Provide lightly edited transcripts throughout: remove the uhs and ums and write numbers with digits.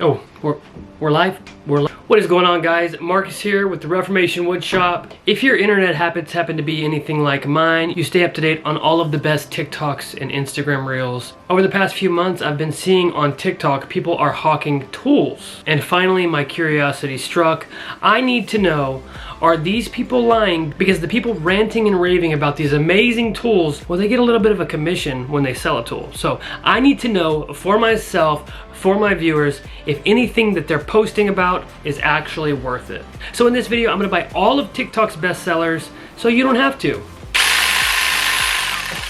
Oh, we're live? What is going on, guys? Marcus here with the Reformation Woodshop. If your internet habits happen to be anything like mine, you stay up to date on all of the best TikToks and Instagram Reels. Over the past few months, I've been seeing on TikTok people are hawking tools. And finally, my curiosity struck. I need to know, are these people lying? Because the people ranting and raving about these amazing tools, well, they get a little bit of a commission when they sell a tool. So I need to know for myself, for my viewers, if anything that they're posting about is actually worth it. So in this video, I'm gonna buy all of TikTok's best sellers so you don't have to.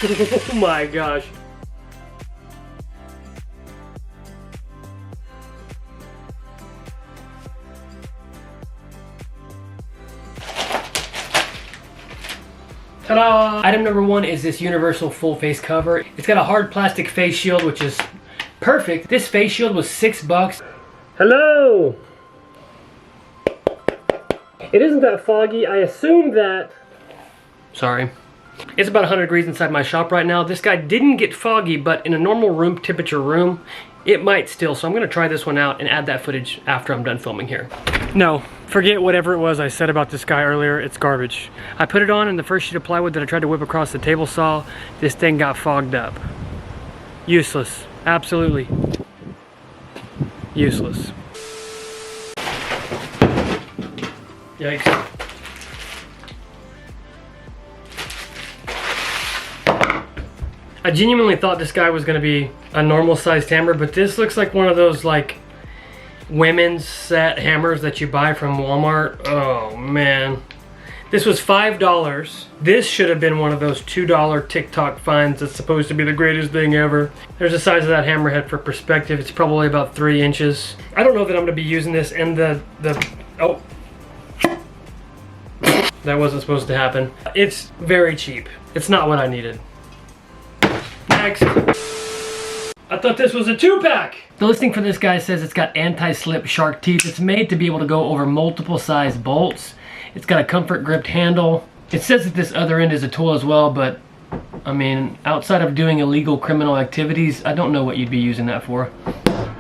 Oh my gosh. Ta-da! Item number one is this universal full face cover. It's got a hard plastic face shield, which is perfect. This face shield was $6. Hello! It isn't that foggy. I assume that... Sorry. It's about 100 degrees inside my shop right now. This guy didn't get foggy, but in a normal room temperature room, it might still. So I'm gonna try this one out and add that footage after I'm done filming here. No, forget whatever it was I said about this guy earlier. It's garbage. I put it on, and the first sheet of plywood that I tried to whip across the table saw, this thing got fogged up. Useless. Absolutely useless. Yikes. I genuinely thought this guy was gonna be a normal sized hammer, but this looks like one of those like women's set hammers that you buy from Walmart. Oh man. This was $5. This should have been one of those $2 TikTok finds that's supposed to be the greatest thing ever. There's the size of that hammerhead for perspective. It's probably about 3 inches. I don't know that I'm gonna be using this, and oh. That wasn't supposed to happen. It's very cheap. It's not what I needed. Next. I thought this was a 2-pack. The listing for this guy says it's got anti-slip shark teeth. It's made to be able to go over multiple size bolts. It's got a comfort gripped handle. It says that this other end is a tool as well, but I mean, outside of doing illegal criminal activities, I don't know what you'd be using that for.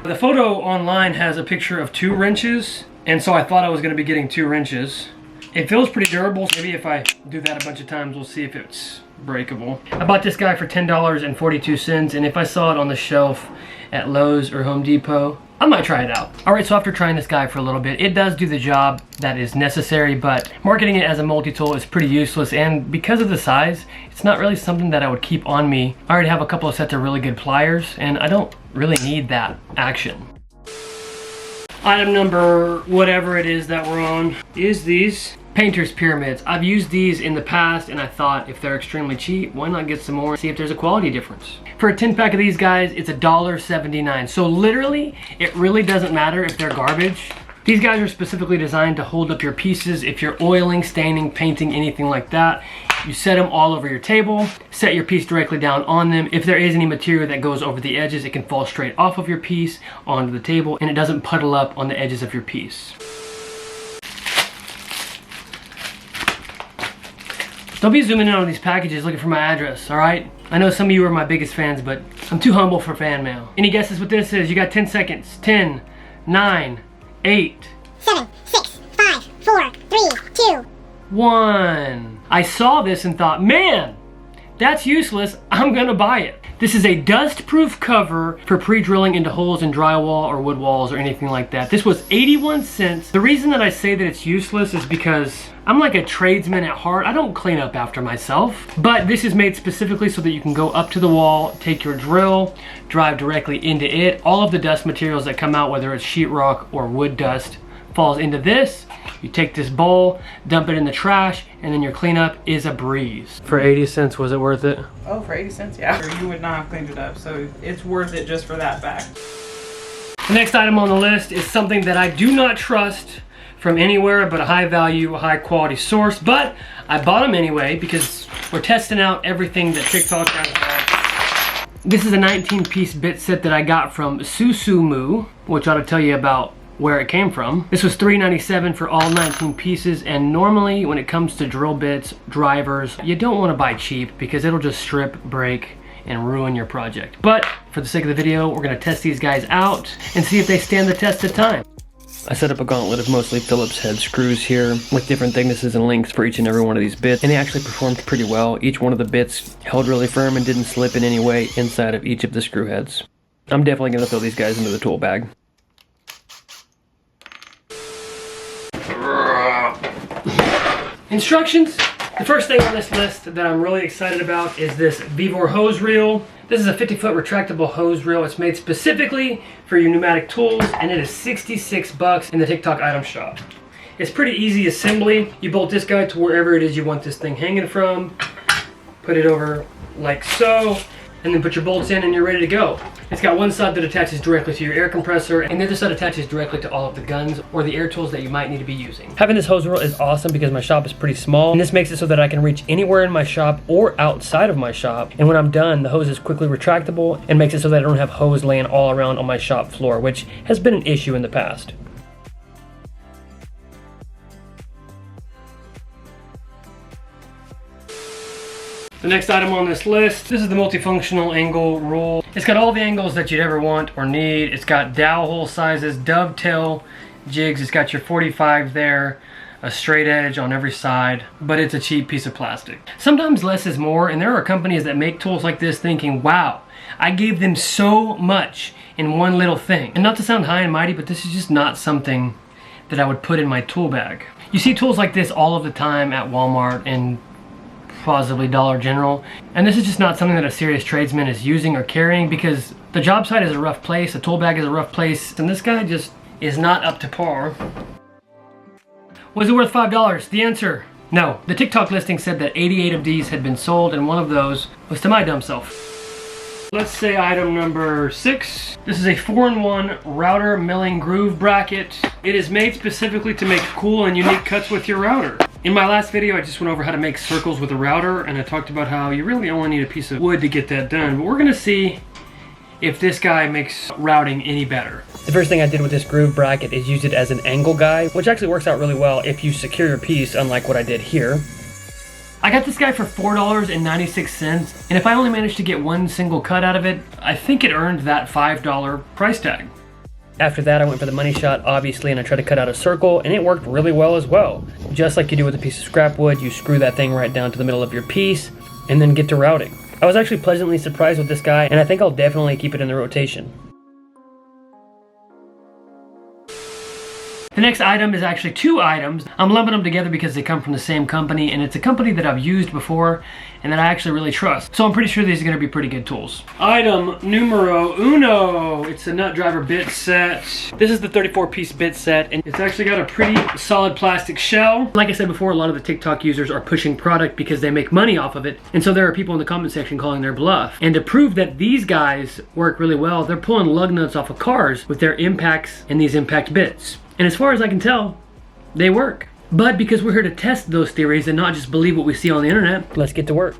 The photo online has a picture of 2 wrenches, and so I thought I was gonna be getting 2 wrenches. It feels pretty durable. Maybe if I do that a bunch of times, we'll see if it's breakable. I bought this guy for $10.42, and if I saw it on the shelf at Lowe's or Home Depot, I might try it out. All right, so after trying this guy for a little bit, it does do the job that is necessary, but marketing it as a multi-tool is pretty useless, and because of the size, it's not really something that I would keep on me. I already have a couple of sets of really good pliers, and I don't really need that action. Item number whatever it is that we're on is these painter's pyramids. I've used these in the past, and I thought if they're extremely cheap, why not get some more and see if there's a quality difference. For a 10-pack of these guys, it's $1.79. So literally, it really doesn't matter if they're garbage. These guys are specifically designed to hold up your pieces. If you're oiling, staining, painting, anything like that, you set them all over your table, set your piece directly down on them. If there is any material that goes over the edges, it can fall straight off of your piece onto the table, and it doesn't puddle up on the edges of your piece. Don't be zooming in on these packages looking for my address, all right? I know some of you are my biggest fans, but I'm too humble for fan mail. Any guesses what this is? You got 10 seconds. 10, 9, 8, 7, 6, 5, 4, 3, 2, 1. I saw this and thought, man, that's useless. I'm gonna buy it. This is a dust-proof cover for pre-drilling into holes in drywall or wood walls or anything like that. This was 81 cents. The reason that I say that it's useless is because I'm like a tradesman at heart. I don't clean up after myself. But this is made specifically so that you can go up to the wall, take your drill, drive directly into it. All of the dust materials that come out, whether it's sheetrock or wood dust, falls into this. You take this bowl, dump it in the trash, and then your cleanup is a breeze. For 80 cents, was it worth it? Oh, for 80 cents, yeah. You would not have cleaned it up, so it's worth it just for that fact. The next item on the list is something that I do not trust from anywhere but a high value, high quality source, but I bought them anyway because we're testing out everything that TikTok has. This is a 19-piece bit set that I got from SEUBi, which ought to tell you about where it came from. This was $3.97 for all 19 pieces, and normally when it comes to drill bits, drivers, you don't want to buy cheap because it'll just strip, break, and ruin your project. But for the sake of the video, we're gonna test these guys out and see if they stand the test of time. I set up a gauntlet of mostly Phillips head screws here with different thicknesses and lengths for each and every one of these bits, and they actually performed pretty well. Each one of the bits held really firm and didn't slip in any way inside of each of the screw heads. I'm definitely gonna throw these guys into the tool bag. Instructions. The first thing on this list that I'm really excited about is this Vevor hose reel. This is a 50-foot retractable hose reel. It's made specifically for your pneumatic tools, and it is 66 bucks in the TikTok item shop. It's pretty easy assembly. You bolt this guy to wherever it is you want this thing hanging from, put it over like so, and then put your bolts in and you're ready to go. It's got one side that attaches directly to your air compressor, and the other side attaches directly to all of the guns or the air tools that you might need to be using. Having this hose reel is awesome because my shop is pretty small, and this makes it so that I can reach anywhere in my shop or outside of my shop. And when I'm done, the hose is quickly retractable and makes it so that I don't have hose laying all around on my shop floor, which has been an issue in the past. The next item on this list, this is the multifunctional angle rule. It's got all the angles that you'd ever want or need. It's got dowel hole sizes, dovetail jigs. It's got your 45 there, a straight edge on every side, but it's a cheap piece of plastic. Sometimes less is more, and there are companies that make tools like this thinking, wow, I gave them so much in one little thing. And not to sound high and mighty, but this is just not something that I would put in my tool bag. You see tools like this all of the time at Walmart and possibly Dollar General, and this is just not something that a serious tradesman is using or carrying because the job site is a rough place, the tool bag is a rough place, and this guy just is not up to par. Was it worth $5? The answer, no. The TikTok listing said that 88 of these had been sold, and one of those was to my dumb self. Let's say item number 6. This is a 4-in-1 router milling groove bracket. It is made specifically to make cool and unique cuts with your router. In my last video, I just went over how to make circles with a router, and I talked about how you really only need a piece of wood to get that done. But we're gonna see if this guy makes routing any better. The first thing I did with this groove bracket is use it as an angle guide, which actually works out really well if you secure your piece, unlike what I did here. I got this guy for $4.96, and if I only managed to get one single cut out of it, I think it earned that $5 price tag. After that, I went for the money shot, obviously, and I tried to cut out a circle, and it worked really well as well. Just like you do with a piece of scrap wood, you screw that thing right down to the middle of your piece, and then get to routing. I was actually pleasantly surprised with this guy, and I think I'll definitely keep it in the rotation. The next item is actually 2 items. I'm lumping them together because they come from the same company, and it's a company that I've used before and that I actually really trust. So I'm pretty sure these are gonna be pretty good tools. Item numero uno. It's a nut driver bit set. This is the 34-piece bit set, and it's actually got a pretty solid plastic shell. Like I said before, a lot of the TikTok users are pushing product because they make money off of it, and so there are people in the comment section calling their bluff. And to prove that these guys work really well, they're pulling lug nuts off of cars with their impacts and these impact bits. And as far as I can tell, they work. But because we're here to test those theories and not just believe what we see on the internet, let's get to work.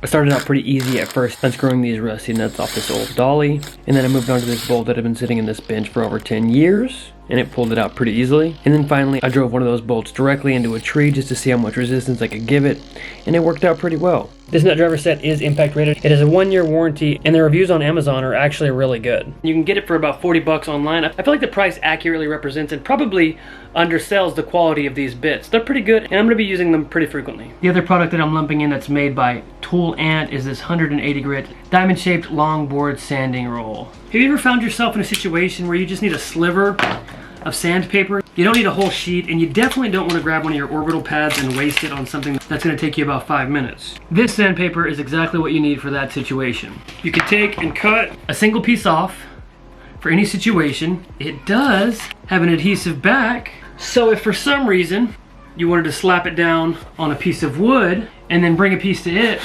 I started out pretty easy at first, unscrewing these rusty nuts off this old dolly, and then I moved on to this bolt that had been sitting in this bench for over 10 years, and it pulled it out pretty easily. And then finally, I drove one of those bolts directly into a tree just to see how much resistance I could give it, and it worked out pretty well. This nut driver set is impact rated. It has a 1-year warranty, and the reviews on Amazon are actually really good. You can get it for about 40 bucks online. I feel like the price accurately represents and probably undersells the quality of these bits. They're pretty good, and I'm gonna be using them pretty frequently. The other product that I'm lumping in that's made by Tool Ant is this 180 grit diamond-shaped long board sanding roll. Have you ever found yourself in a situation where you just need a sliver of sandpaper? You don't need a whole sheet, and you definitely don't want to grab one of your orbital pads and waste it on something that's going to take you about 5 minutes. This sandpaper is exactly what you need for that situation. You can take and cut a single piece off for any situation. It does have an adhesive back, so if for some reason you wanted to slap it down on a piece of wood and then bring a piece to it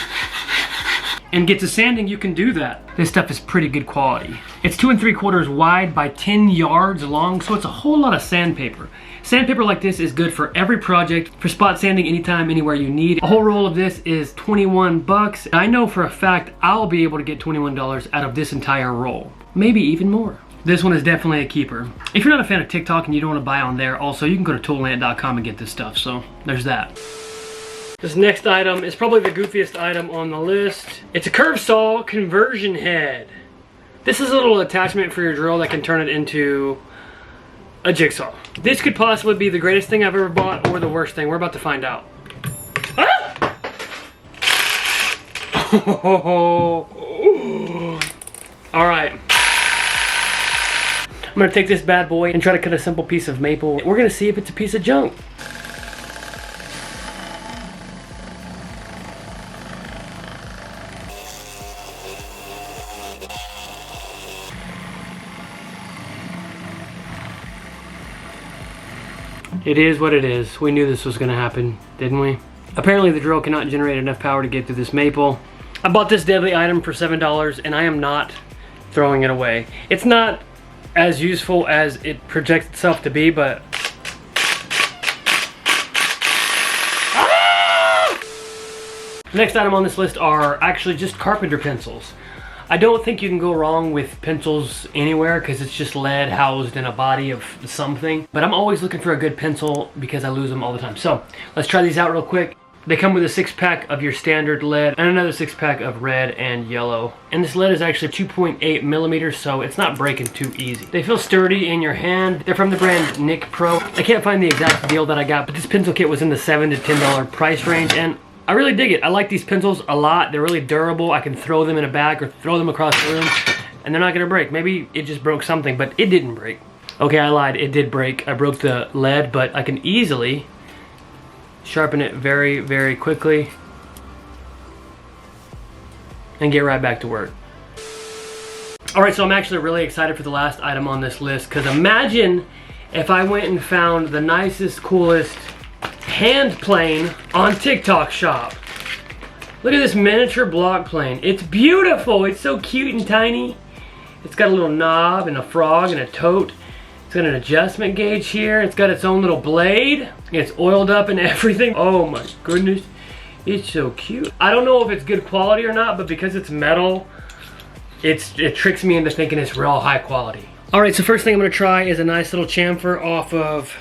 and get to sanding, you can do that. This stuff is pretty good quality. It's 2 3/4 wide by 10 yards long, so it's a whole lot of sandpaper. Sandpaper like this is good for every project, for spot sanding anytime, anywhere you need. A whole roll of this is 21 bucks. I know for a fact I'll be able to get $21 out of this entire roll, maybe even more. This one is definitely a keeper. If you're not a fan of TikTok and you don't want to buy on there, also you can go to toolant.com and get this stuff, so there's that. This next item is probably the goofiest item on the list. It's a curve saw conversion head. This is a little attachment for your drill that can turn it into a jigsaw. This could possibly be the greatest thing I've ever bought or the worst thing. We're about to find out. Ah! All right. I'm gonna take this bad boy and try to cut a simple piece of maple. We're gonna see if it's a piece of junk. It is what it is. We knew this was gonna happen, didn't we? Apparently the drill cannot generate enough power to get through this maple. I bought this deadly item for $7 and I am not throwing it away. It's not as useful as it projects itself to be, but... Ah! Next item on this list are actually just carpenter pencils. I don't think you can go wrong with pencils anywhere because it's just lead housed in a body of something. But I'm always looking for a good pencil because I lose them all the time. So let's try these out real quick. They come with a 6-pack of your standard lead and another 6-pack of red and yellow. And this lead is actually 2.8 millimeters, so it's not breaking too easy. They feel sturdy in your hand. They're from the brand Nick Pro. I can't find the exact deal that I got, but this pencil kit was in the $7 to $10 price range, and I really dig it. I like these pencils a lot. They're really durable. I can throw them in a bag or throw them across the room and they're not gonna break. Maybe it just broke something, but it didn't break. Okay, I lied, it did break. I broke the lead, but I can easily sharpen it very, very quickly and get right back to work. All right, so I'm actually really excited for the last item on this list because imagine if I went and found the nicest, coolest hand plane on TikTok shop. Look at this miniature block plane. It's beautiful. It's so cute and tiny. It's got a little knob and a frog and a tote. It's got an adjustment gauge here. It's got its own little blade. It's oiled up and everything. Oh my goodness. It's so cute. I don't know if it's good quality or not, but because it's metal, it tricks me into thinking it's real high quality. All right, so first thing I'm gonna try is a nice little chamfer off of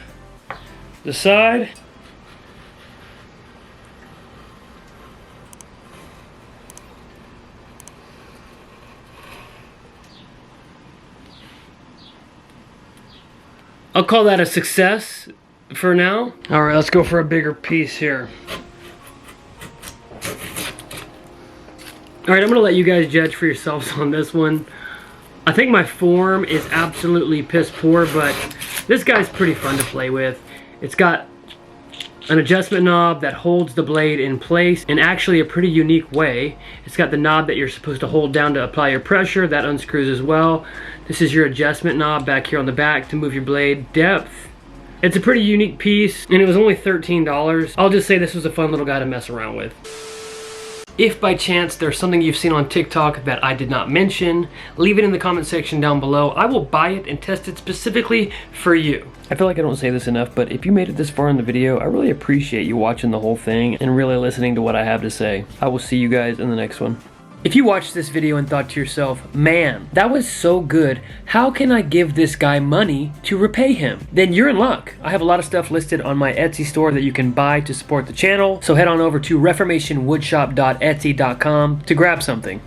the side. I'll call that a success for now. All right, let's go for a bigger piece here. All right, I'm gonna let you guys judge for yourselves on this one. I think my form is absolutely piss poor, but this guy's pretty fun to play with. It's got an adjustment knob that holds the blade in place in actually a pretty unique way. It's got the knob that you're supposed to hold down to apply your pressure. That unscrews as well. This is your adjustment knob back here on the back to move your blade depth. It's a pretty unique piece and it was only $13. I'll just say this was a fun little guy to mess around with. If by chance there's something you've seen on TikTok that I did not mention, leave it in the comment section down below. I will buy it and test it specifically for you. I feel like I don't say this enough, but if you made it this far in the video, I really appreciate you watching the whole thing and really listening to what I have to say. I will see you guys in the next one. If you watched this video and thought to yourself, man, that was so good, how can I give this guy money to repay him? Then you're in luck. I have a lot of stuff listed on my Etsy store that you can buy to support the channel, so head on over to reformationwoodshop.etsy.com to grab something.